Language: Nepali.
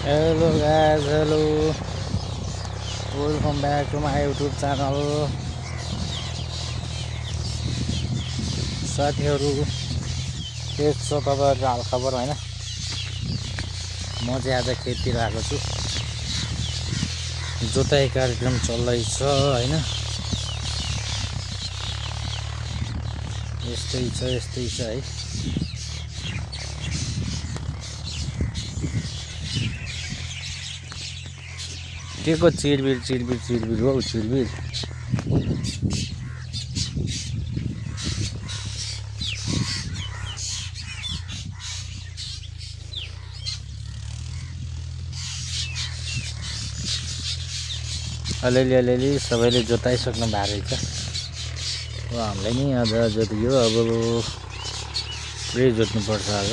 Hello guys, hello. Welcome back to my YouTube channel. साथीहरु के छ तपाईहरुको हाल खबर हैन म चाहिँ आज खेततिर आएको छु जोताई कार्यक्रम चल्दैछ हैन यस्तै छ है के को चिरबिर हो चिरबिर अलिअलि सबैले जोताइसक्नु भएको रहेछ अब हामीलाई नि आज जोतियो अब पुरै जोत्नु पर्छ आज